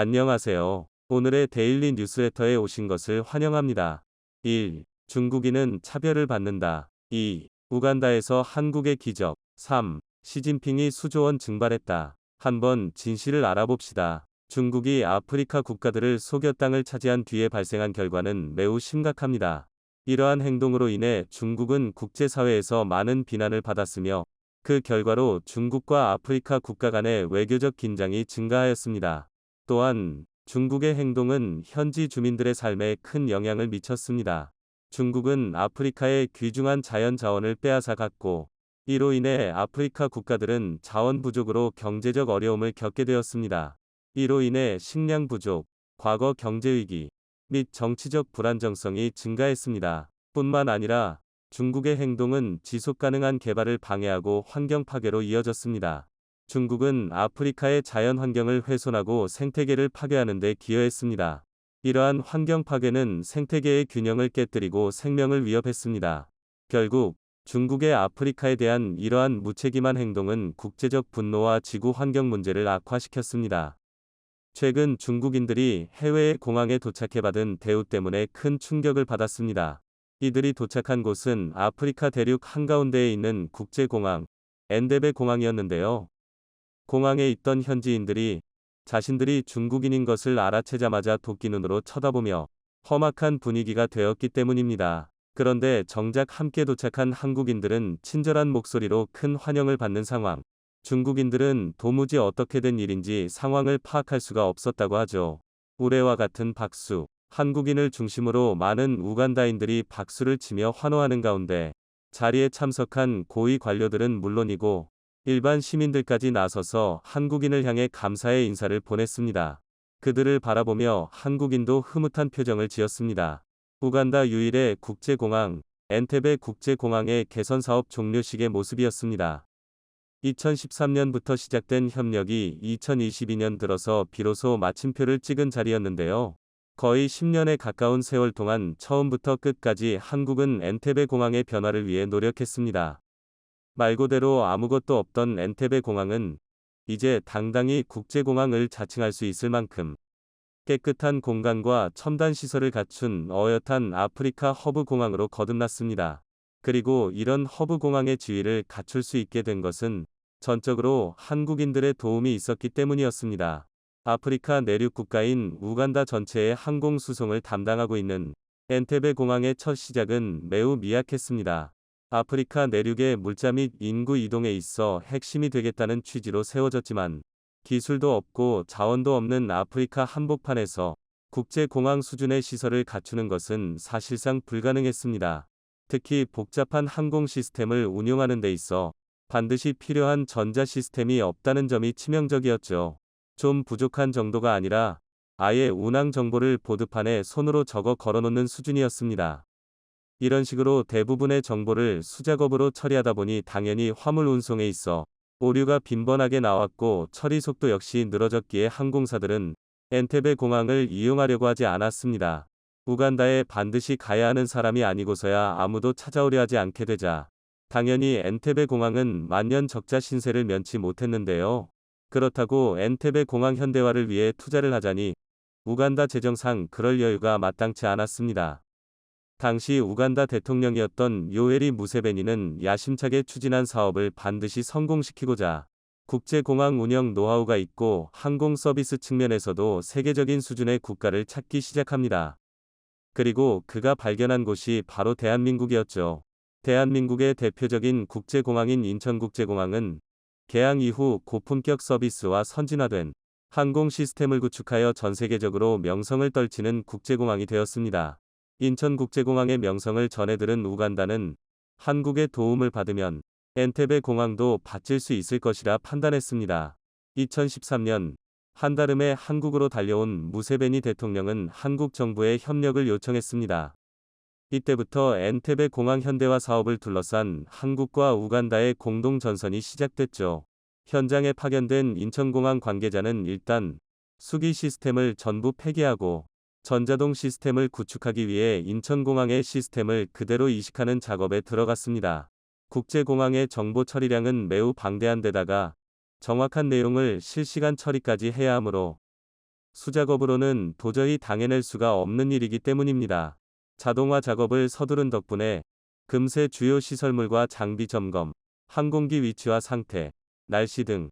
안녕하세요. 오늘의 데일리 뉴스레터에 오신 것을 환영합니다. 1. 중국인은 차별을 받는다. 2. 우간다에서 한국의 기적. 3. 시진핑이 수조 원 증발했다. 한번 진실을 알아봅시다. 중국이 아프리카 국가들을 속여 땅을 차지한 뒤에 발생한 결과는 매우 심각합니다. 이러한 행동으로 인해 중국은 국제사회에서 많은 비난을 받았으며 그 결과로 중국과 아프리카 국가 간의 외교적 긴장이 증가하였습니다. 또한 중국의 행동은 현지 주민들의 삶에 큰 영향을 미쳤습니다. 중국은 아프리카의 귀중한 자연 자원을 빼앗아 갔고, 이로 인해 아프리카 국가들은 자원 부족으로 경제적 어려움을 겪게 되었습니다. 이로 인해 식량 부족, 과거 경제 위기 및 정치적 불안정성이 증가했습니다. 뿐만 아니라 중국의 행동은 지속 가능한 개발을 방해하고 환경 파괴로 이어졌습니다. 중국은 아프리카의 자연 환경을 훼손하고 생태계를 파괴하는 데 기여했습니다. 이러한 환경 파괴는 생태계의 균형을 깨뜨리고 생명을 위협했습니다. 결국 중국의 아프리카에 대한 이러한 무책임한 행동은 국제적 분노와 지구 환경 문제를 악화시켰습니다. 최근 중국인들이 해외의 공항에 도착해 받은 대우 때문에 큰 충격을 받았습니다. 이들이 도착한 곳은 아프리카 대륙 한가운데에 있는 국제공항, 엔데베 공항이었는데요. 공항에 있던 현지인들이 자신들이 중국인인 것을 알아채자마자 도끼 눈으로 쳐다보며 험악한 분위기가 되었기 때문입니다. 그런데 정작 함께 도착한 한국인들은 친절한 목소리로 큰 환영을 받는 상황. 중국인들은 도무지 어떻게 된 일인지 상황을 파악할 수가 없었다고 하죠. 우레와 같은 박수. 한국인을 중심으로 많은 우간다인들이 박수를 치며 환호하는 가운데 자리에 참석한 고위 관료들은 물론이고 일반 시민들까지 나서서 한국인을 향해 감사의 인사를 보냈습니다. 그들을 바라보며 한국인도 흐뭇한 표정을 지었습니다. 우간다 유일의 국제공항, 엔테베 국제공항의 개선 사업 종료식의 모습이었습니다. 2013년부터 시작된 협력이 2022년 들어서 비로소 마침표를 찍은 자리였는데요. 거의 10년에 가까운 세월 동안 처음부터 끝까지 한국은 엔테베 공항의 변화를 위해 노력했습니다. 말 그대로 아무것도 없던 엔테베 공항은 이제 당당히 국제공항을 자칭할 수 있을 만큼 깨끗한 공간과 첨단 시설을 갖춘 어엿한 아프리카 허브 공항으로 거듭났습니다. 그리고 이런 허브 공항의 지위를 갖출 수 있게 된 것은 전적으로 한국인들의 도움이 있었기 때문이었습니다. 아프리카 내륙 국가인 우간다 전체의 항공 수송을 담당하고 있는 엔테베 공항의 첫 시작은 매우 미약했습니다. 아프리카 내륙의 물자 및 인구 이동에 있어 핵심이 되겠다는 취지로 세워졌지만 기술도 없고 자원도 없는 아프리카 한복판에서 국제공항 수준의 시설을 갖추는 것은 사실상 불가능했습니다. 특히 복잡한 항공 시스템을 운용하는 데 있어 반드시 필요한 전자 시스템이 없다는 점이 치명적이었죠. 좀 부족한 정도가 아니라 아예 운항 정보를 보드판에 손으로 적어 걸어놓는 수준이었습니다. 이런 식으로 대부분의 정보를 수작업으로 처리하다 보니 당연히 화물 운송에 있어 오류가 빈번하게 나왔고 처리 속도 역시 늘어졌기에 항공사들은 엔테베 공항을 이용하려고 하지 않았습니다. 우간다에 반드시 가야 하는 사람이 아니고서야 아무도 찾아오려 하지 않게 되자 당연히 엔테베 공항은 만년 적자 신세를 면치 못했는데요. 그렇다고 엔테베 공항 현대화를 위해 투자를 하자니 우간다 재정상 그럴 여유가 마땅치 않았습니다. 당시 우간다 대통령이었던 요에리 무세베니는 야심차게 추진한 사업을 반드시 성공시키고자 국제공항 운영 노하우가 있고 항공 서비스 측면에서도 세계적인 수준의 국가를 찾기 시작합니다. 그리고 그가 발견한 곳이 바로 대한민국이었죠. 대한민국의 대표적인 국제공항인 인천국제공항은 개항 이후 고품격 서비스와 선진화된 항공 시스템을 구축하여 전 세계적으로 명성을 떨치는 국제공항이 되었습니다. 인천국제공항의 명성을 전해들은 우간다는 한국의 도움을 받으면 엔테베 공항도 바칠 수 있을 것이라 판단했습니다. 2013년 한달음에 한국으로 달려온 무세베니 대통령은 한국 정부에 협력을 요청했습니다. 이때부터 엔테베 공항 현대화 사업을 둘러싼 한국과 우간다의 공동 전선이 시작됐죠. 현장에 파견된 인천공항 관계자는 일단 수기 시스템을 전부 폐기하고 전자동 시스템을 구축하기 위해 인천공항의 시스템을 그대로 이식하는 작업에 들어갔습니다. 국제공항의 정보 처리량은 매우 방대한 데다가 정확한 내용을 실시간 처리까지 해야 하므로 수작업으로는 도저히 당해낼 수가 없는 일이기 때문입니다. 자동화 작업을 서두른 덕분에 금세 주요 시설물과 장비 점검, 항공기 위치와 상태, 날씨 등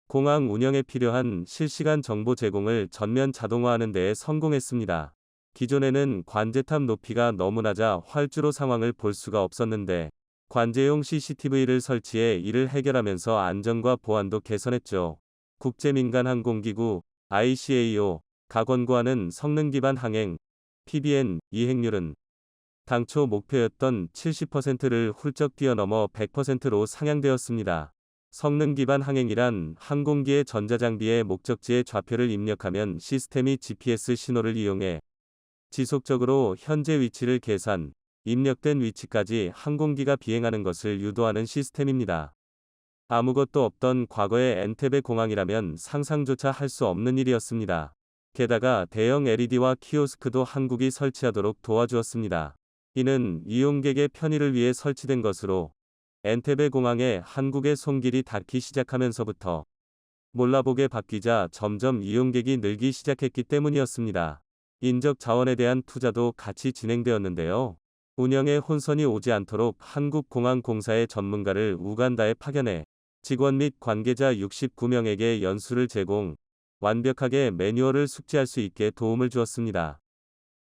공항 운영에 필요한 실시간 정보 제공을 전면 자동화하는 데에 성공했습니다. 기존에는 관제탑 높이가 너무 낮아 활주로 상황을 볼 수가 없었는데 관제용 CCTV를 설치해 이를 해결하면서 안전과 보안도 개선했죠. 국제민간항공기구 ICAO 가건구하는 성능 기반 항행 PBN 이행률은 당초 목표였던 70%를 훌쩍 뛰어넘어 100%로 상향되었습니다. 성능 기반 항행이란 항공기의 전자장비에 목적지의 좌표를 입력하면 시스템이 GPS 신호를 이용해 지속적으로 현재 위치를 계산, 입력된 위치까지 항공기가 비행하는 것을 유도하는 시스템입니다. 아무것도 없던 과거의 엔테베 공항이라면 상상조차 할 수 없는 일이었습니다. 게다가 대형 LED와 키오스크도 한국이 설치하도록 도와주었습니다. 이는 이용객의 편의를 위해 설치된 것으로 엔테베 공항에 한국의 손길이 닿기 시작하면서부터 몰라보게 바뀌자 점점 이용객이 늘기 시작했기 때문이었습니다. 인적 자원에 대한 투자도 같이 진행되었는데요. 운영에 혼선이 오지 않도록 한국공항공사의 전문가를 우간다에 파견해 직원 및 관계자 69명에게 연수를 제공, 완벽하게 매뉴얼을 숙지할 수 있게 도움을 주었습니다.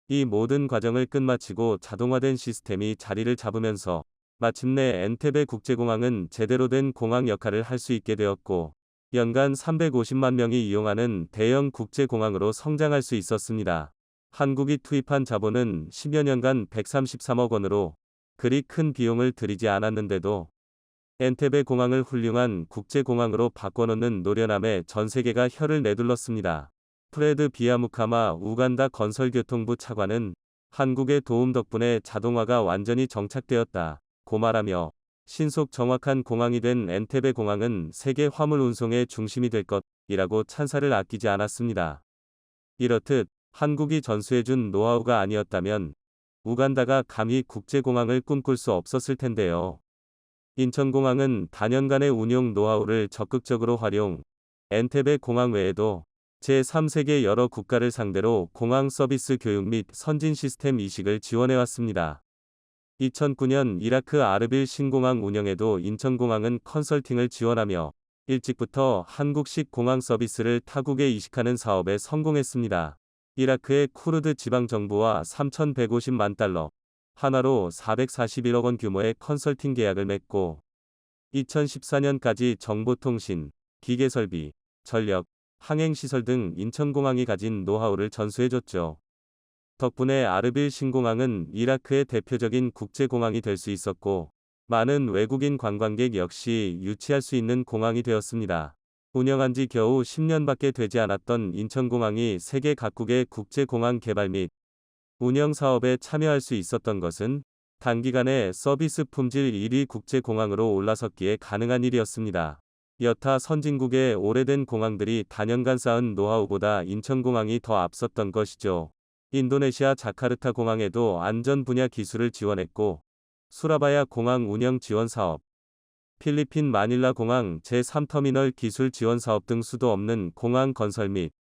이 모든 과정을 끝마치고 자동화된 시스템이 자리를 잡으면서 마침내 엔테베 국제공항은 제대로 된 공항 역할을 할 수 있게 되었고 연간 350만 명이 이용하는 대형 국제공항으로 성장할 수 있었습니다. 한국이 투입한 자본은 10여 년간 133억 원으로 그리 큰 비용을 들이지 않았는데도 엔테베 공항을 훌륭한 국제공항으로 바꿔놓는 노련함에 전 세계가 혀를 내둘렀습니다. 프레드 비아무카마 우간다 건설교통부 차관은 한국의 도움 덕분에 자동화가 완전히 정착되었다 고 말하며 신속 정확한 공항이 된 엔테베 공항은 세계 화물 운송의 중심이 될 것이라고 찬사를 아끼지 않았습니다. 이렇듯 한국이 전수해준 노하우가 아니었다면 우간다가 감히 국제공항을 꿈꿀 수 없었을 텐데요. 인천공항은 다년간의 운용 노하우를 적극적으로 활용, 엔테베 공항 외에도 제3세계 여러 국가를 상대로 공항 서비스 교육 및 선진 시스템 이식을 지원해왔습니다. 2009년 이라크 아르빌 신공항 운영에도 인천공항은 컨설팅을 지원하며 일찍부터 한국식 공항 서비스를 타국에 이식하는 사업에 성공했습니다. 이라크의 쿠르드 지방정부와 3,150만 달러, 하나로 441억 원 규모의 컨설팅 계약을 맺고 2014년까지 정보통신, 기계설비, 전력, 항행시설 등 인천공항이 가진 노하우를 전수해줬죠. 덕분에 아르빌 신공항은 이라크의 대표적인 국제공항이 될 수 있었고 많은 외국인 관광객 역시 유치할 수 있는 공항이 되었습니다. 운영한 지 겨우 10년밖에 되지 않았던 인천공항이 세계 각국의 국제공항 개발 및 운영 사업에 참여할 수 있었던 것은 단기간에 서비스 품질 1위 국제공항으로 올라섰기에 가능한 일이었습니다. 여타 선진국의 오래된 공항들이 단연간 쌓은 노하우보다 인천공항이 더 앞섰던 것이죠. 인도네시아 자카르타 공항에도 안전 분야 기술을 지원했고 수라바야 공항 운영 지원 사업, 필리핀 마닐라 공항 제3터미널 기술 지원 사업 등 수도 없는 공항 건설 및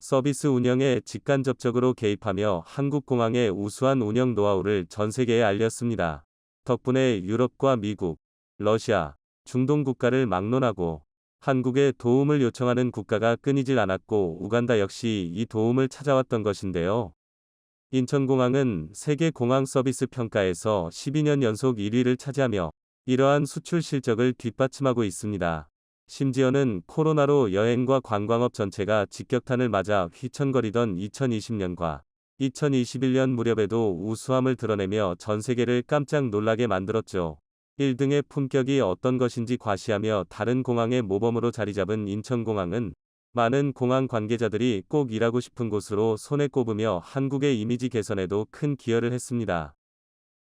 서비스 운영에 직간접적으로 개입하며 한국 공항의 우수한 운영 노하우를 전 세계에 알렸습니다. 덕분에 유럽과 미국, 러시아, 중동 국가를 막론하고 한국에 도움을 요청하는 국가가 끊이질 않았고 우간다 역시 이 도움을 찾아왔던 것인데요. 인천공항은 세계 공항 서비스 평가에서 12년 연속 1위를 차지하며 이러한 수출 실적을 뒷받침하고 있습니다. 심지어는 코로나로 여행과 관광업 전체가 직격탄을 맞아 휘청거리던 2020년과 2021년 무렵에도 우수함을 드러내며 전 세계를 깜짝 놀라게 만들었죠. 1등의 품격이 어떤 것인지 과시하며 다른 공항의 모범으로 자리잡은 인천공항은 많은 공항 관계자들이 꼭 일하고 싶은 곳으로 손에 꼽으며 한국의 이미지 개선에도 큰 기여를 했습니다.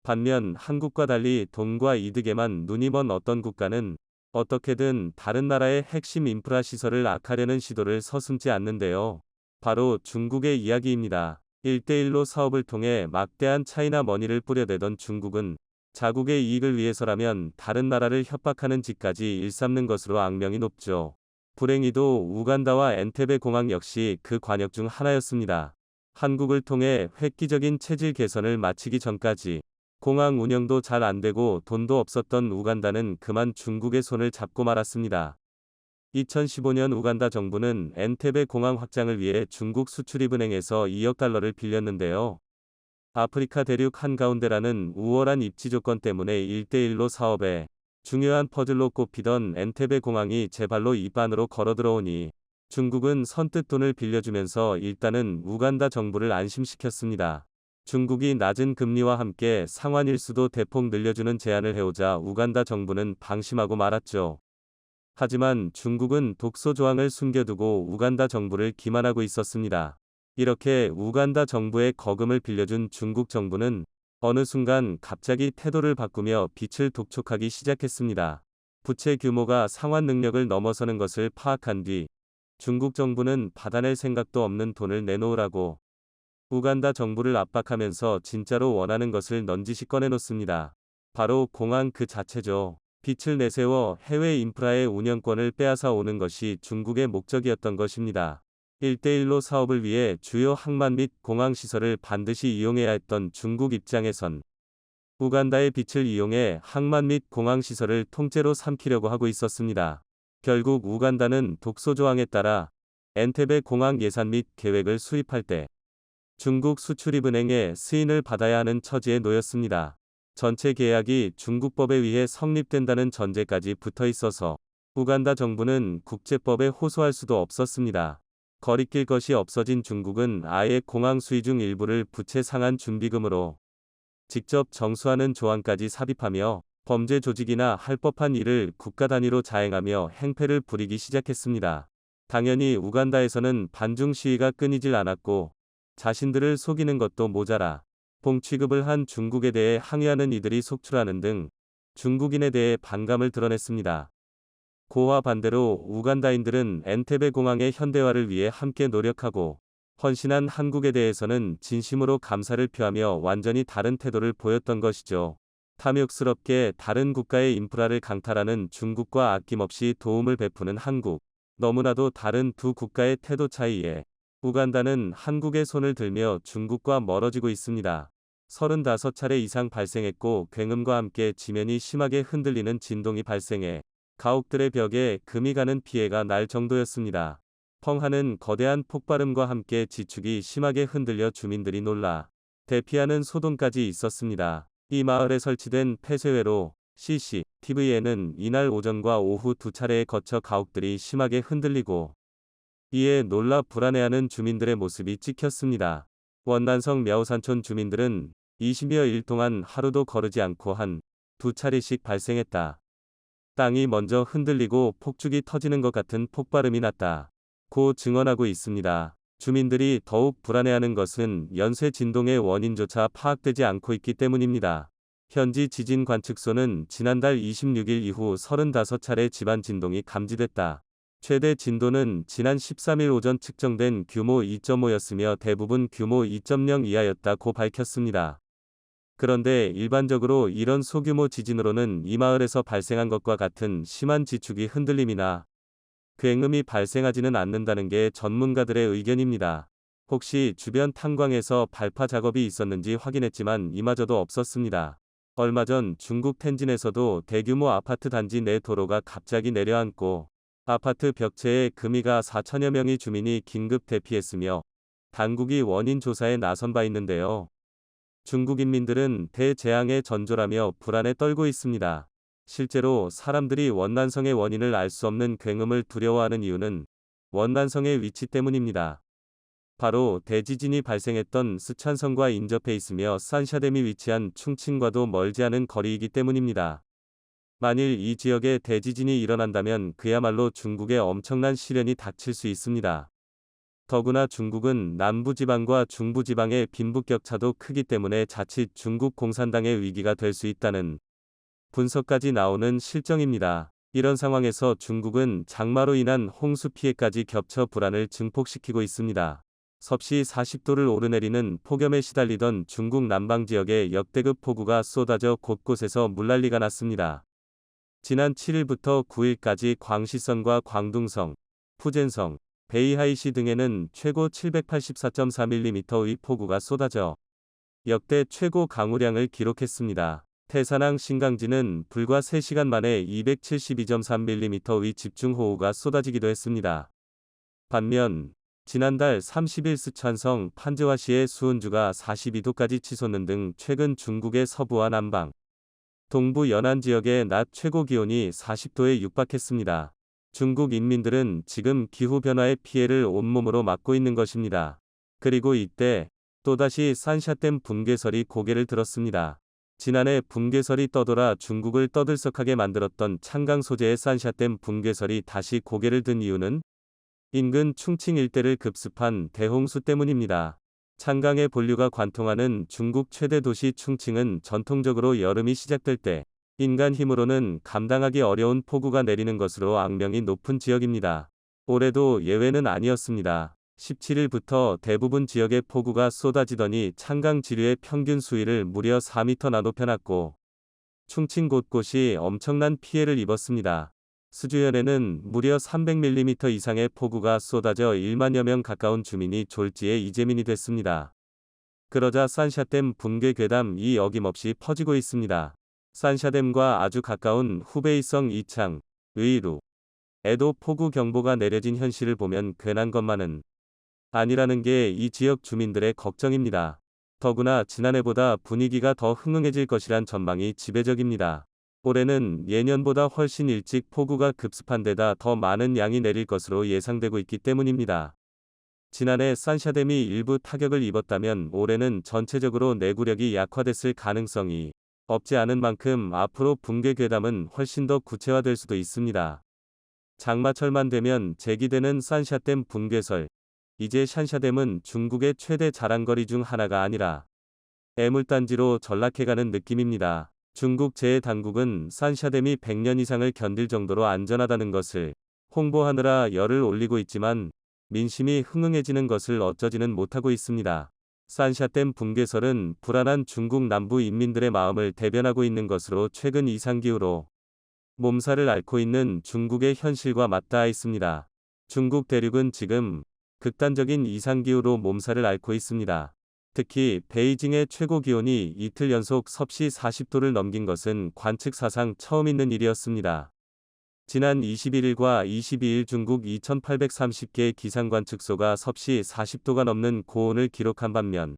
반면 한국과 달리 돈과 이득에만 눈이 먼 어떤 국가는 어떻게든 다른 나라의 핵심 인프라 시설을 악하려는 시도를 서슴지 않는데요. 바로 중국의 이야기입니다. 1대1로 사업을 통해 막대한 차이나 머니를 뿌려대던 중국은 자국의 이익을 위해서라면 다른 나라를 협박하는 짓까지 일삼는 것으로 악명이 높죠. 불행히도 우간다와 엔테베 공항 역시 그 관역 중 하나였습니다. 한국을 통해 획기적인 체질 개선을 마치기 전까지 공항 운영도 잘 안되고 돈도 없었던 우간다는 그만 중국의 손을 잡고 말았습니다. 2015년 우간다 정부는 엔테베 공항 확장을 위해 중국 수출입은행에서 2억 달러를 빌렸는데요. 아프리카 대륙 한가운데라는 우월한 입지 조건 때문에 1대1로 사업에 중요한 퍼즐로 꼽히던 엔테베 공항이 제발로 입안으로 걸어들어오니 중국은 선뜻 돈을 빌려주면서 일단은 우간다 정부를 안심시켰습니다. 중국이 낮은 금리와 함께 상환 일수도 대폭 늘려주는 제안을 해오자 우간다 정부는 방심하고 말았죠. 하지만 중국은 독소 조항을 숨겨두고 우간다 정부를 기만하고 있었습니다. 이렇게 우간다 정부의 거금을 빌려준 중국 정부는 어느 순간 갑자기 태도를 바꾸며 빚을 독촉하기 시작했습니다. 부채 규모가 상환 능력을 넘어서는 것을 파악한 뒤 중국 정부는 받아낼 생각도 없는 돈을 내놓으라고 우간다 정부를 압박하면서 진짜로 원하는 것을 넌지시 꺼내놓습니다. 바로 공항 그 자체죠. 빚을 내세워 해외 인프라의 운영권을 빼앗아 오는 것이 중국의 목적이었던 것입니다. 1대1로 사업을 위해 주요 항만 및 공항 시설을 반드시 이용해야 했던 중국 입장에선 우간다의 빚을 이용해 항만 및 공항 시설을 통째로 삼키려고 하고 있었습니다. 결국 우간다는 독소 조항에 따라 엔테베 공항 예산 및 계획을 수립할 때 중국 수출입은행의 승인을 받아야 하는 처지에 놓였습니다. 전체 계약이 중국법에 의해 성립된다는 전제까지 붙어 있어서 우간다 정부는 국제법에 호소할 수도 없었습니다. 거리낄 것이 없어진 중국은 아예 공항 수위 중 일부를 부채 상환 준비금으로 직접 정수하는 조항까지 삽입하며 범죄 조직이나 할 법한 일을 국가 단위로 자행하며 행패를 부리기 시작했습니다. 당연히 우간다에서는 반중 시위가 끊이질 않았고 자신들을 속이는 것도 모자라 봉 취급을 한 중국에 대해 항의하는 이들이 속출하는 등 중국인에 대해 반감을 드러냈습니다. 고와 반대로 우간다인들은 엔테베 공항의 현대화를 위해 함께 노력하고 헌신한 한국에 대해서는 진심으로 감사를 표하며 완전히 다른 태도를 보였던 것이죠. 탐욕스럽게 다른 국가의 인프라를 강탈하는 중국과 아낌없이 도움을 베푸는 한국. 너무나도 다른 두 국가의 태도 차이에 우간다는 한국의 손을 들며 중국과 멀어지고 있습니다. 35차례 이상 발생했고 굉음과 함께 지면이 심하게 흔들리는 진동이 발생해 가옥들의 벽에 금이 가는 피해가 날 정도였습니다. 펑 하는 거대한 폭발음과 함께 지축이 심하게 흔들려 주민들이 놀라 대피하는 소동까지 있었습니다. 이 마을에 설치된 폐쇄회로 CCTV에는 이날 오전과 오후 두 차례에 거쳐 가옥들이 심하게 흔들리고 이에 놀라 불안해하는 주민들의 모습이 찍혔습니다. 원난성 мя오산촌 주민들은 20여 일 동안 하루도 거르지 않고 한 두 차례씩 발생했다. 땅이 먼저 흔들리고 폭죽이 터지는 것 같은 폭발음이 났다. 고 증언하고 있습니다. 주민들이 더욱 불안해하는 것은 연쇄 진동의 원인조차 파악되지 않고 있기 때문입니다. 현지 지진 관측소는 지난달 26일 이후 35차례 집안 진동이 감지됐다. 최대 진도는 지난 13일 오전 측정된 규모 2.5였으며 대부분 규모 2.0 이하였다고 밝혔습니다. 그런데 일반적으로 이런 소규모 지진으로는 이 마을에서 발생한 것과 같은 심한 지축이 흔들림이나 굉음이 발생하지는 않는다는 게 전문가들의 의견입니다. 혹시 주변 탄광에서 발파 작업이 있었는지 확인했지만 이마저도 없었습니다. 얼마 전 중국 텐진에서도 대규모 아파트 단지 내 도로가 갑자기 내려앉고 아파트 벽체에 금이가 4천여 명의 주민이 긴급 대피했으며 당국이 원인 조사에 나선 바 있는데요. 중국 인민들은 대재앙에 전조라며 불안에 떨고 있습니다. 실제로 사람들이 원난성의 원인을 알 수 없는 굉음을 두려워하는 이유는 원난성의 위치 때문입니다. 바로 대지진이 발생했던 스촨성과 인접해 있으며 산샤댐이 위치한 충칭과도 멀지 않은 거리이기 때문입니다. 만일 이 지역에 대지진이 일어난다면 그야말로 중국에 엄청난 시련이 닥칠 수 있습니다. 더구나 중국은 남부지방과 중부지방의 빈부격차도 크기 때문에 자칫 중국 공산당의 위기가 될 수 있다는 분석까지 나오는 실정입니다. 이런 상황에서 중국은 장마로 인한 홍수 피해까지 겹쳐 불안을 증폭시키고 있습니다. 섭씨 40도를 오르내리는 폭염에 시달리던 중국 남방지역에 역대급 폭우가 쏟아져 곳곳에서 물난리가 났습니다. 지난 7일부터 9일까지 광시성과 광둥성, 푸젠성, 베이하이시 등에는 최고 784.4mm의 폭우가 쏟아져 역대 최고 강우량을 기록했습니다. 태산항 신강지는 불과 3시간 만에 272.3mm의 집중호우가 쏟아지기도 했습니다. 반면 지난달 30일 스촨성 판즈화시의 수온주가 42도까지 치솟는 등 최근 중국의 서부와 남방, 동부 연안 지역의 낮 최고 기온이 40도에 육박했습니다. 중국 인민들은 지금 기후변화의 피해를 온몸으로 맞고 있는 것입니다. 그리고 이때 또다시 산샤댐 붕괴설이 고개를 들었습니다. 지난해 붕괴설이 떠돌아 중국을 떠들썩하게 만들었던 창강 소재의 산샤댐 붕괴설이 다시 고개를 든 이유는 인근 충칭 일대를 급습한 대홍수 때문입니다. 창강의 본류가 관통하는 중국 최대 도시 충칭은 전통적으로 여름이 시작될 때 인간 힘으로는 감당하기 어려운 폭우가 내리는 것으로 악명이 높은 지역입니다. 올해도 예외는 아니었습니다. 17일부터 대부분 지역에 폭우가 쏟아지더니 창강 지류의 평균 수위를 무려 4m나 높여놨고 충칭 곳곳이 엄청난 피해를 입었습니다. 스주현에는 무려 300mm 이상의 폭우가 쏟아져 1만여 명 가까운 주민이 졸지에 이재민이 됐습니다. 그러자 산샤댐 붕괴 괴담이 어김없이 퍼지고 있습니다. 산샤댐과 아주 가까운 후베이성 이창, 의루, 에도 폭우 경보가 내려진 현실을 보면 괜한 것만은 아니라는 게 이 지역 주민들의 걱정입니다. 더구나 지난해보다 분위기가 더 흥흥해질 것이란 전망이 지배적입니다. 올해는 예년보다 훨씬 일찍 폭우가 급습한 데다 더 많은 양이 내릴 것으로 예상되고 있기 때문입니다. 지난해 산샤댐이 일부 타격을 입었다면 올해는 전체적으로 내구력이 약화됐을 가능성이 없지 않은 만큼 앞으로 붕괴 괴담은 훨씬 더 구체화될 수도 있습니다. 장마철만 되면 제기되는 산샤댐 붕괴설. 이제 샨샤댐은 중국의 최대 자랑거리 중 하나가 아니라 애물단지로 전락해가는 느낌입니다. 중국 재해당국은 산샤댐이 100년 이상을 견딜 정도로 안전하다는 것을 홍보하느라 열을 올리고 있지만 민심이 흥흥해지는 것을 어쩌지는 못하고 있습니다. 산샤댐 붕괴설은 불안한 중국 남부 인민들의 마음을 대변하고 있는 것으로 최근 이상기후로 몸살을 앓고 있는 중국의 현실과 맞닿아 있습니다. 중국 대륙은 지금 극단적인 이상기후로 몸살을 앓고 있습니다. 특히 베이징의 최고 기온이 이틀 연속 섭씨 40도를 넘긴 것은 관측 사상 처음 있는 일이었습니다. 지난 21일과 22일 중국 2830개의 기상관측소가 섭씨 40도가 넘는 고온을 기록한 반면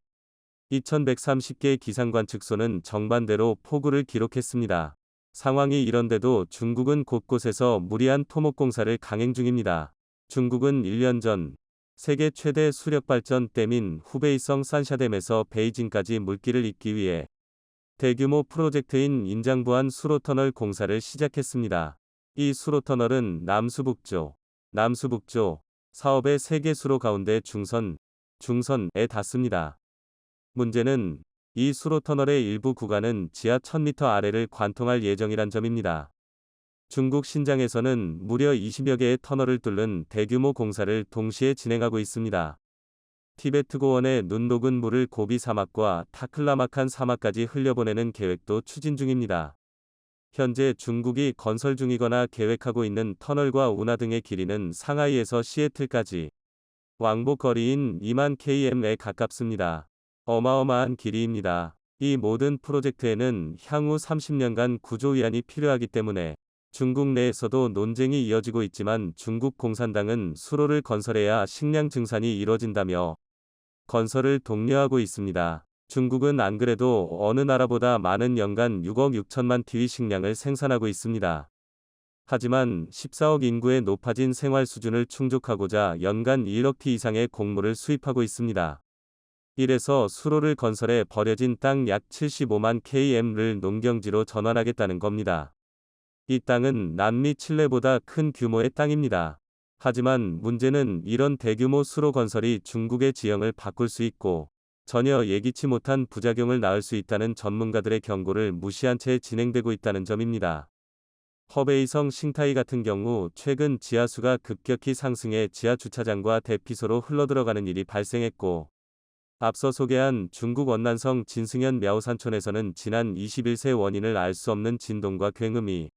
2130개의 기상관측소는 정반대로 폭우를 기록했습니다. 상황이 이런데도 중국은 곳곳에서 무리한 토목공사를 강행 중입니다. 중국은 1년 전 세계 최대 수력발전 댐인 후베이성 산샤댐에서 베이징까지 물길을 잇기 위해 대규모 프로젝트인 인장부안 수로터널 공사를 시작했습니다. 이 수로터널은 남수북조 사업의 세계 수로 가운데 중선에 닿습니다. 문제는 이 수로터널의 일부 구간은 지하 1000m 아래를 관통할 예정이란 점입니다. 중국 신장에서는 무려 20여 개의 터널을 뚫는 대규모 공사를 동시에 진행하고 있습니다. 티베트 고원의 눈 녹은 물을 고비 사막과 타클라마칸 사막까지 흘려보내는 계획도 추진 중입니다. 현재 중국이 건설 중이거나 계획하고 있는 터널과 운하 등의 길이는 상하이에서 시애틀까지 왕복 거리인 2만 km에 가깝습니다. 어마어마한 길이입니다. 이 모든 프로젝트에는 향후 30년간 구조 위안이 필요하기 때문에 중국 내에서도 논쟁이 이어지고 있지만 중국 공산당은 수로를 건설해야 식량 증산이 이뤄진다며 건설을 독려하고 있습니다. 중국은 안 그래도 어느 나라보다 많은 연간 6억 6천만 TW 식량을 생산하고 있습니다. 하지만 14억 인구의 높아진 생활 수준을 충족하고자 연간 1억 T 이상의 곡물을 수입하고 있습니다. 이래서 수로를 건설해 버려진 땅 약 75만 km를 농경지로 전환하겠다는 겁니다. 이 땅은 남미 칠레보다 큰 규모의 땅입니다. 하지만 문제는 이런 대규모 수로 건설이 중국의 지형을 바꿀 수 있고 전혀 예기치 못한 부작용을 낳을 수 있다는 전문가들의 경고를 무시한 채 진행되고 있다는 점입니다. 허베이성 싱타이 같은 경우 최근 지하수가 급격히 상승해 지하주차장과 대피소로 흘러들어가는 일이 발생했고 앞서 소개한 중국 원난성 진승현 мя오산촌에서는 지난 21세 원인을 알 수 없는 진동과 굉음이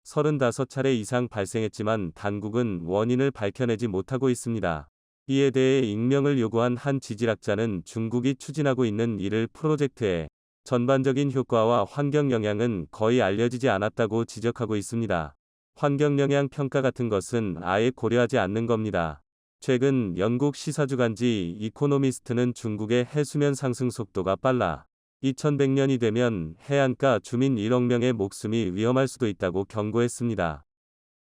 35차례 이상 발생했지만 당국은 원인을 밝혀내지 못하고 있습니다. 이에 대해 익명을 요구한 한 지질학자는 중국이 추진하고 있는 이를 프로젝트의 전반적인 효과와 환경 영향은 거의 알려지지 않았다고 지적하고 있습니다. 환경 영향 평가 같은 것은 아예 고려하지 않는 겁니다. 최근 영국 시사주간지 이코노미스트는 중국의 해수면 상승 속도가 빨라 2100년이 되면 해안가 주민 1억 명의 목숨이 위험할 수도 있다고 경고했습니다.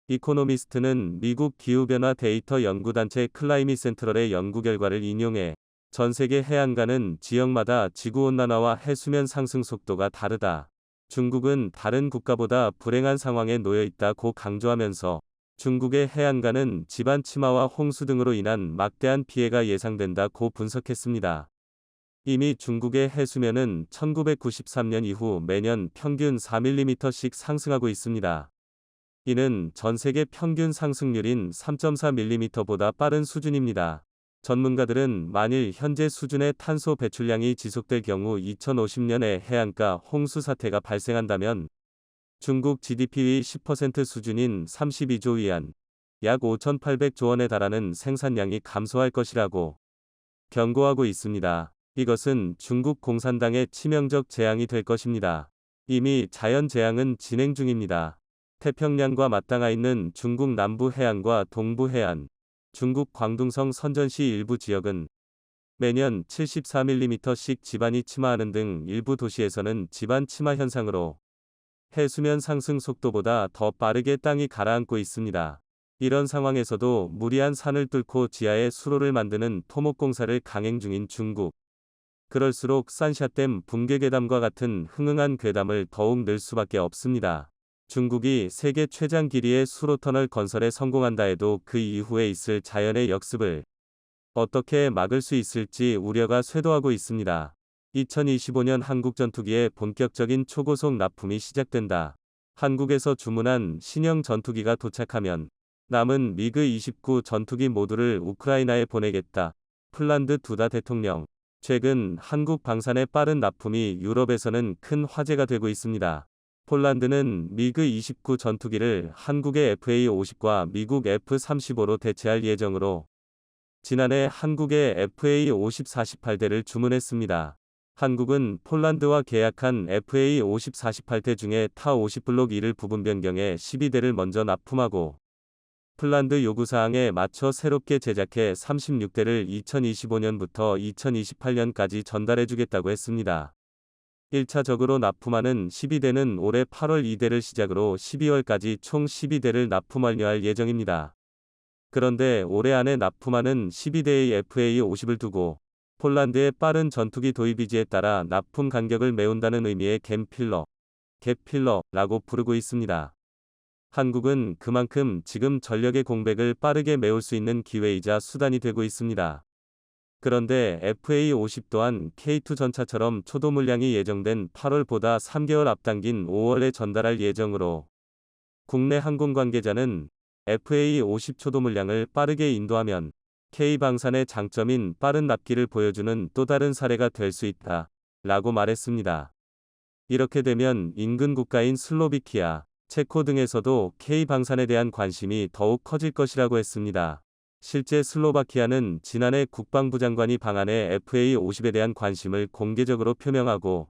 이코노미스트는 미국 기후변화 데이터 연구단체 클라이밋 센트럴의 연구 결과를 인용해 전 세계 해안가는 지역마다 지구온난화와 해수면 상승 속도가 다르다. 중국은 다른 국가보다 불행한 상황에 놓여 있다고 강조하면서 중국의 해안가는 지반 침하와 홍수 등으로 인한 막대한 피해가 예상된다고 분석했습니다. 이미 중국의 해수면은 1993년 이후 매년 평균 4mm씩 상승하고 있습니다. 이는 전 세계 평균 상승률인 3.4mm보다 빠른 수준입니다. 전문가들은 만일 현재 수준의 탄소 배출량이 지속될 경우 2050년에 해안가 홍수 사태가 발생한다면 중국 GDP의 10% 수준인 32조 위안, 약 5,800조 원에 달하는 생산량이 감소할 것이라고 경고하고 있습니다. 이것은 중국 공산당의 치명적 재앙이 될 것입니다. 이미 자연재앙은 진행 중입니다. 태평양과 맞닿아 있는 중국 남부 해안과 동부 해안, 중국 광둥성 선전시 일부 지역은 매년 74mm씩 지반이 침하하는 등 일부 도시에서는 지반 침하 현상으로 해수면 상승 속도보다 더 빠르게 땅이 가라앉고 있습니다. 이런 상황에서도 무리한 산을 뚫고 지하에 수로를 만드는 토목공사를 강행 중인 중국. 그럴수록 산샤댐 붕괴 괴담과 같은 흥흥한 괴담을 더욱 늘 수밖에 없습니다. 중국이 세계 최장 길이의 수로터널 건설에 성공한다 해도 그 이후에 있을 자연의 역습을 어떻게 막을 수 있을지 우려가 쇄도하고 있습니다. 2025년 한국 전투기의 본격적인 초고속 납품이 시작된다. 한국에서 주문한 신형 전투기가 도착하면 남은 미그 29 전투기 모두를 우크라이나에 보내겠다. 폴란드 두다 대통령. 최근 한국 방산의 빠른 납품이 유럽에서는 큰 화제가 되고 있습니다. 폴란드는 미그 29 전투기를 한국의 FA-50과 미국 F-35로 대체할 예정으로 지난해 한국의 FA-50 48대를 주문했습니다. 한국은 폴란드와 계약한 FA-50 48대 중에 타 50블록 1을 부분 변경해 12대를 먼저 납품하고 폴란드 요구사항에 맞춰 새롭게 제작해 36대를 2025년부터 2028년까지 전달해주겠다고 했습니다. 1차적으로 납품하는 12대는 올해 8월 2대를 시작으로 12월까지 총 12대를 납품 완료할 예정입니다. 그런데 올해 안에 납품하는 12대의 FA-50을 두고 폴란드의 빠른 전투기 도입 의지에 따라 납품 간격을 메운다는 의미의 갭필러라고 부르고 있습니다. 한국은 그만큼 지금 전력의 공백을 빠르게 메울 수 있는 기회이자 수단이 되고 있습니다. 그런데 FA-50 또한 K2 전차처럼 초도 물량이 예정된 8월보다 3개월 앞당긴 5월에 전달할 예정으로 국내 항공 관계자는 FA-50 초도 물량을 빠르게 인도하면 K방산의 장점인 빠른 납기를 보여주는 또 다른 사례가 될 수 있다. 라고 말했습니다. 이렇게 되면 인근 국가인 슬로비키아, 체코 등에서도 K방산에 대한 관심이 더욱 커질 것이라고 했습니다. 실제 슬로바키아는 지난해 국방부 장관이 방한해 FA-50에 대한 관심을 공개적으로 표명하고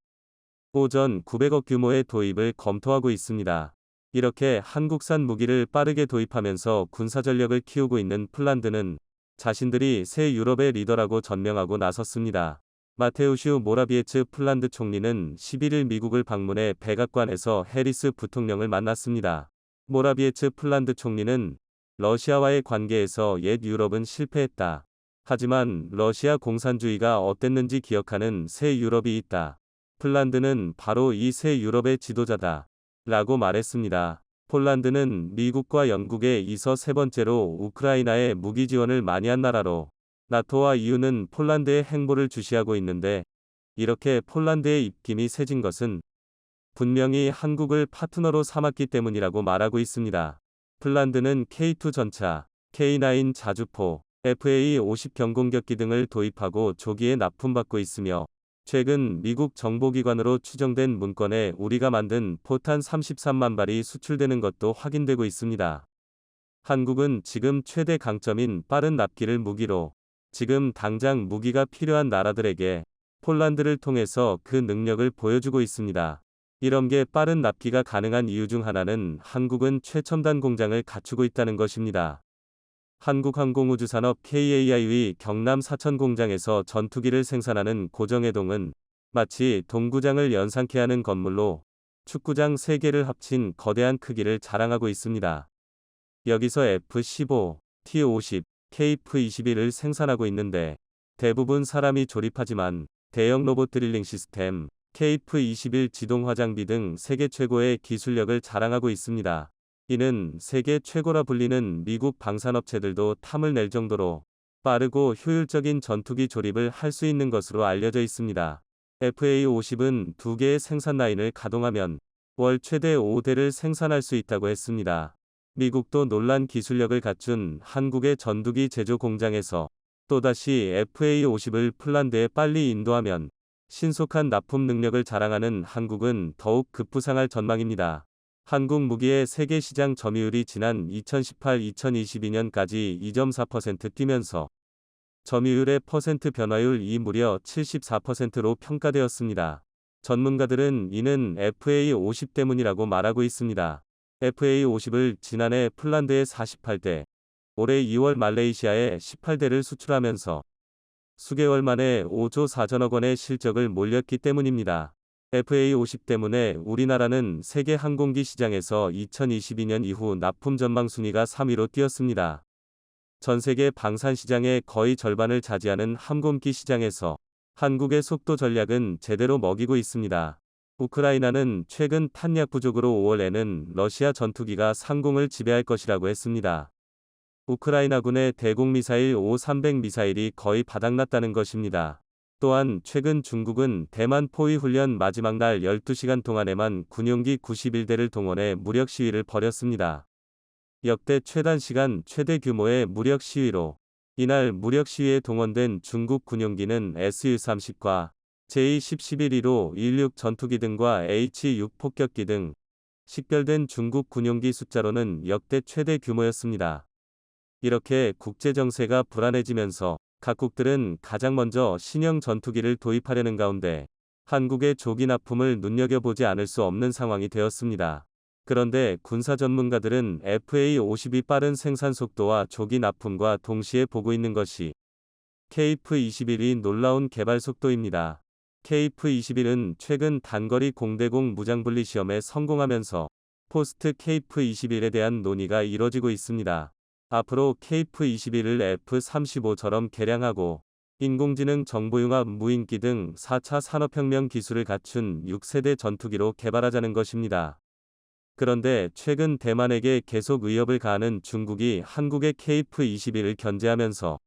오전 900억 규모의 도입을 검토하고 있습니다. 이렇게 한국산 무기를 빠르게 도입하면서 군사전력을 키우고 있는 폴란드는 자신들이 새 유럽의 리더라고 전명하고 나섰습니다. 마테우슈 모라비에츠 폴란드 총리는 11일 미국을 방문해 백악관에서 해리스 부통령을 만났습니다. 모라비에츠 폴란드 총리는 러시아와의 관계에서 옛 유럽은 실패했다. 하지만 러시아 공산주의가 어땠는지 기억하는 새 유럽이 있다. 폴란드는 바로 이 새 유럽의 지도자다. 라고 말했습니다. 폴란드는 미국과 영국에 이어 세 번째로 우크라이나에 무기 지원을 많이 한 나라로 나토와 EU는 폴란드의 행보를 주시하고 있는데 이렇게 폴란드의 입김이 세진 것은 분명히 한국을 파트너로 삼았기 때문이라고 말하고 있습니다. 폴란드는 K2 전차, K9 자주포, FA-50 경공격기 등을 도입하고 조기에 납품받고 있으며 최근 미국 정보기관으로 추정된 문건에 우리가 만든 포탄 33만 발이 수출되는 것도 확인되고 있습니다. 한국은 지금 최대 강점인 빠른 납기를 무기로 지금 당장 무기가 필요한 나라들에게 폴란드를 통해서 그 능력을 보여주고 있습니다. 이런 게 빠른 납기가 가능한 이유 중 하나는 한국은 최첨단 공장을 갖추고 있다는 것입니다. 한국항공우주산업 KAI의 경남 사천 공장에서 전투기를 생산하는 고정해동은 마치 동구장을 연상케 하는 건물로 축구장 3개를 합친 거대한 크기를 자랑하고 있습니다. 여기서 F-15, T-50, KF-21을 생산하고 있는데 대부분 사람이 조립하지만 대형 로봇 드릴링 시스템, KF-21 지동 화장비 등 세계 최고의 기술력을 자랑하고 있습니다. 이는 세계 최고라 불리는 미국 방산업체들도 탐을 낼 정도로 빠르고 효율적인 전투기 조립을 할 수 있는 것으로 알려져 있습니다. FA-50은 2개의 생산 라인을 가동하면 월 최대 5대를 생산할 수 있다고 했습니다. 미국도 놀란 기술력을 갖춘 한국의 전투기 제조 공장에서 또다시 FA-50을 폴란드에 빨리 인도하면 신속한 납품 능력을 자랑하는 한국은 더욱 급부상할 전망입니다. 한국 무기의 세계 시장 점유율이 지난 2018-2022년까지 2.4% 뛰면서 점유율의 퍼센트 변화율이 무려 74%로 평가되었습니다. 전문가들은 이는 FA-50 때문이라고 말하고 있습니다. FA-50을 지난해 폴란드에 48대, 올해 2월 말레이시아에 18대를 수출하면서 수개월 만에 5조 4천억 원의 실적을 몰렸기 때문입니다. FA-50 때문에 우리나라는 세계 항공기 시장에서 2022년 이후 납품 전망 순위가 3위로 뛰었습니다. 전 세계 방산 시장의 거의 절반을 차지하는 항공기 시장에서 한국의 속도 전략은 제대로 먹이고 있습니다. 우크라이나는 최근 탄약 부족으로 5월에는 러시아 전투기가 상공을 지배할 것이라고 했습니다. 우크라이나군의 대공미사일 O-300 미사일이 거의 바닥났다는 것입니다. 또한 최근 중국은 대만 포위 훈련 마지막 날 12시간 동안에만 군용기 91대를 동원해 무력 시위를 벌였습니다. 역대 최단시간 최대 규모의 무력 시위로 이날 무력 시위에 동원된 중국 군용기는 Su-30과 J-10-11로 16 전투기 등과 H-6 폭격기 등 식별된 중국 군용기 숫자로는 역대 최대 규모였습니다. 이렇게 국제 정세가 불안해지면서 각국들은 가장 먼저 신형 전투기를 도입하려는 가운데 한국의 조기 납품을 눈여겨보지 않을 수 없는 상황이 되었습니다. 그런데 군사 전문가들은 FA-50이 빠른 생산 속도와 조기 납품과 동시에 보고 있는 것이 KF-21이 놀라운 개발 속도입니다. KF-21은 최근 단거리 공대공 무장분리 시험에 성공하면서 포스트 KF-21에 대한 논의가 이뤄지고 있습니다. 앞으로 KF-21을 F-35처럼 개량하고 인공지능 정보융합 무인기 등 4차 산업혁명 기술을 갖춘 6세대 전투기로 개발하자는 것입니다. 그런데 최근 대만에게 계속 위협을 가하는 중국이 한국의 KF-21을 견제하면서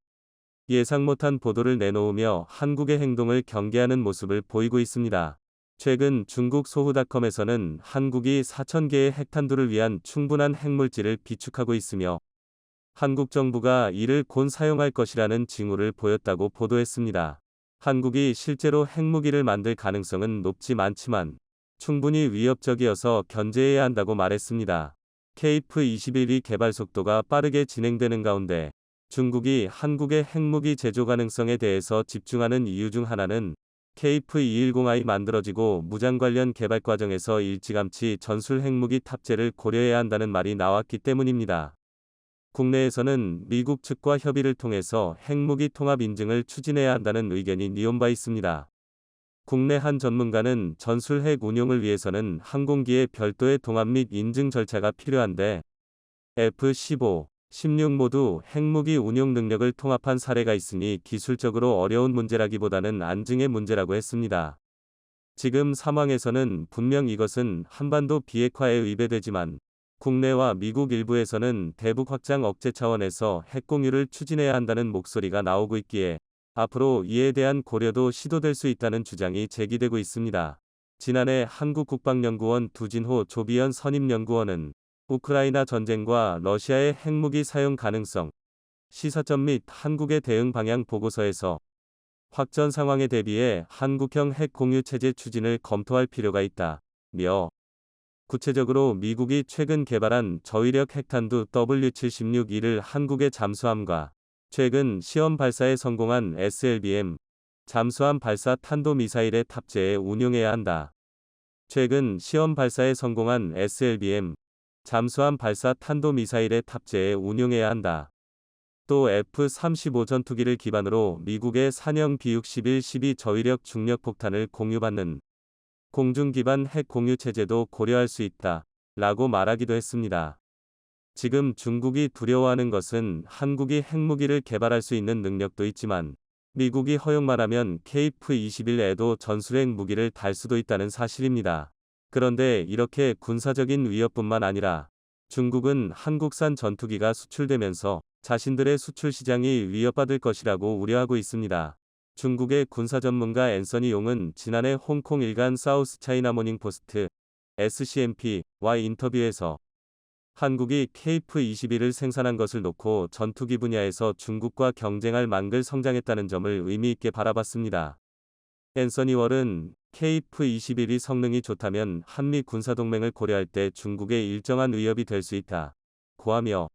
예상 못한 보도를 내놓으며 한국의 행동을 경계하는 모습을 보이고 있습니다. 최근 중국 소후닷컴에서는 한국이 4,000개의 핵탄두를 위한 충분한 핵물질을 비축하고 있으며 한국 정부가 이를 곧 사용할 것이라는 징후를 보였다고 보도했습니다. 한국이 실제로 핵무기를 만들 가능성은 높지 않지만 충분히 위협적이어서 견제해야 한다고 말했습니다. KF-21이 개발 속도가 빠르게 진행되는 가운데 중국이 한국의 핵무기 제조 가능성에 대해서 집중하는 이유 중 하나는 KF-210I 만들어지고 무장 관련 개발 과정에서 일찌감치 전술 핵무기 탑재를 고려해야 한다는 말이 나왔기 때문입니다. 국내에서는 미국 측과 협의를 통해서 핵무기 통합 인증을 추진해야 한다는 의견이 니온 바 있습니다. 국내 한 전문가는 전술 핵 운용을 위해서는 항공기의 별도의 동합 및 인증 절차가 필요한데 F-15, 16 모두 핵무기 운용 능력을 통합한 사례가 있으니 기술적으로 어려운 문제라기보다는 안증의 문제라고 했습니다. 지금 상황에서는 분명 이것은 한반도 비핵화에 의배되지만 국내와 미국 일부에서는 대북 확장 억제 차원에서 핵공유를 추진해야 한다는 목소리가 나오고 있기에 앞으로 이에 대한 고려도 시도될 수 있다는 주장이 제기되고 있습니다. 지난해 한국국방연구원 두진호 조비연 선임연구원은 우크라이나 전쟁과 러시아의 핵무기 사용 가능성, 시사점 및 한국의 대응 방향 보고서에서 확전 상황에 대비해 한국형 핵 공유 체제 추진을 검토할 필요가 있다며 구체적으로 미국이 최근 개발한 저위력 핵탄두 W76E를 한국의 잠수함과 최근 시험 발사에 성공한 SLBM 잠수함 발사 탄도미사일에 탑재해 운용해야 한다. 최근 시험 발사에 성공한 SLBM 잠수함 발사 탄도미사일에 탑재해 운용해야 한다. 또 F-35 전투기를 기반으로 미국의 산형 B-61-12 저위력 중력 폭탄을 공유받는 공중 기반 핵 공유 체제도 고려할 수 있다. 라고 말하기도 했습니다. 지금 중국이 두려워하는 것은 한국이 핵무기를 개발할 수 있는 능력도 있지만 미국이 허용만 하면 KF-21에도 전술핵 무기를 달 수도 있다는 사실입니다. 그런데 이렇게 군사적인 위협뿐만 아니라 중국은 한국산 전투기가 수출되면서 자신들의 수출 시장이 위협받을 것이라고 우려하고 있습니다. 중국의 군사 전문가 앤서니 용은 지난해 홍콩 일간 사우스 차이나 모닝 포스트 SCMP와 인터뷰에서 한국이 KF-21을 생산한 것을 놓고 전투기 분야에서 중국과 경쟁할 만큼 성장했다는 점을 의미 있게 바라봤습니다. 앤서니 월은 KF-21이 성능이 좋다면 한미 군사동맹을 고려할 때 중국의 일정한 위협이 될 수 있다고 하며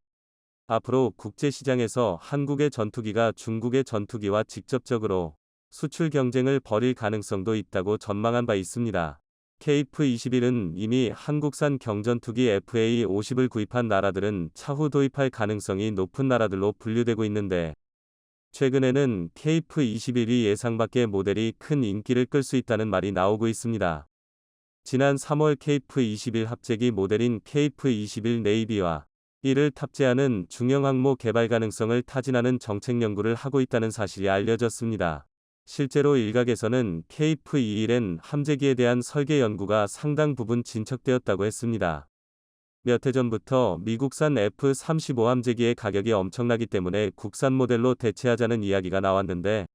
앞으로 국제시장에서 한국의 전투기가 중국의 전투기와 직접적으로 수출 경쟁을 벌일 가능성도 있다고 전망한 바 있습니다. KF-21은 이미 한국산 경전투기 FA-50을 구입한 나라들은 차후 도입할 가능성이 높은 나라들로 분류되고 있는데 최근에는 KF-21이 예상밖의 모델이 큰 인기를 끌 수 있다는 말이 나오고 있습니다. 지난 3월 KF-21 합재기 모델인 KF-21 네이비와 이를 탑재하는 중형항모 개발 가능성을 타진하는 정책 연구를 하고 있다는 사실이 알려졌습니다. 실제로 일각에서는 KF-21N 함재기에 대한 설계 연구가 상당 부분 진척되었다고 했습니다. 몇 해 전부터 미국산 F-35 함재기의 가격이 엄청나기 때문에 국산 모델로 대체하자는 이야기가 나왔는데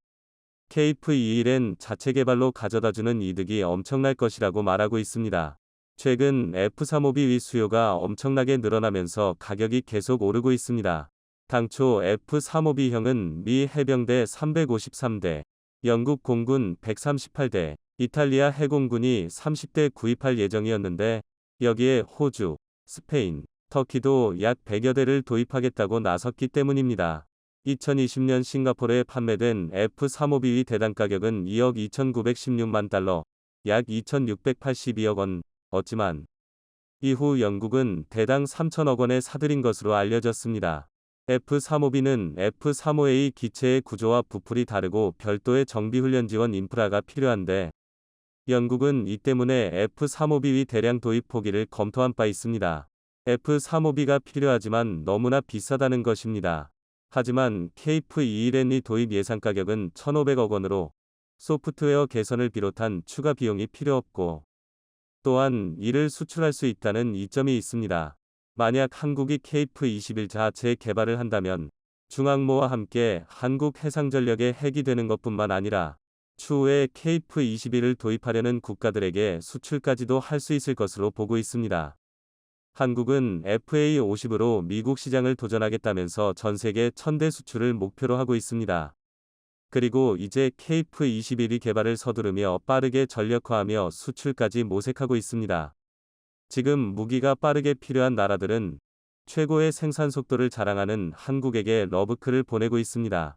KF-21N 자체 개발로 가져다주는 이득이 엄청날 것이라고 말하고 있습니다. 최근 F-35B 수요가 엄청나게 늘어나면서 가격이 계속 오르고 있습니다. 당초 F-35B형은 미 해병대 353대, 영국 공군 138대, 이탈리아 해공군이 30대 구입할 예정이었는데 여기에 호주, 스페인, 터키도 약 100여 대를 도입하겠다고 나섰기 때문입니다. 2020년 싱가포르에 판매된 F-35B 대당 가격은 2억 2,916만 달러, 약 2,682억 원. 었지만 이후 영국은 대당 3천억 원에 사들인 것으로 알려졌습니다. F-35B는 F-35A 기체의 구조와 부풀이 다르고 별도의 정비훈련 지원 인프라가 필요한데 영국은 이 때문에 F-35B 대량 도입 포기를 검토한 바 있습니다. F-35B가 필요하지만 너무나 비싸다는 것입니다. 하지만 KF-21N이 도입 예상 가격은 1,500억 원으로 소프트웨어 개선을 비롯한 추가 비용이 필요 없고 또한 이를 수출할 수 있다는 이점이 있습니다. 만약 한국이 KF-21 자체 개발을 한다면 중항모와 함께 한국 해상전력의 핵이 되는 것뿐만 아니라 추후에 KF-21을 도입하려는 국가들에게 수출까지도 할 수 있을 것으로 보고 있습니다. 한국은 FA-50으로 미국 시장을 도전하겠다면서 전 세계 1000대 수출을 목표로 하고 있습니다. 그리고 이제 KF-21이 개발을 서두르며 빠르게 전력화하며 수출까지 모색하고 있습니다. 지금 무기가 빠르게 필요한 나라들은 최고의 생산 속도를 자랑하는 한국에게 러브콜을 보내고 있습니다.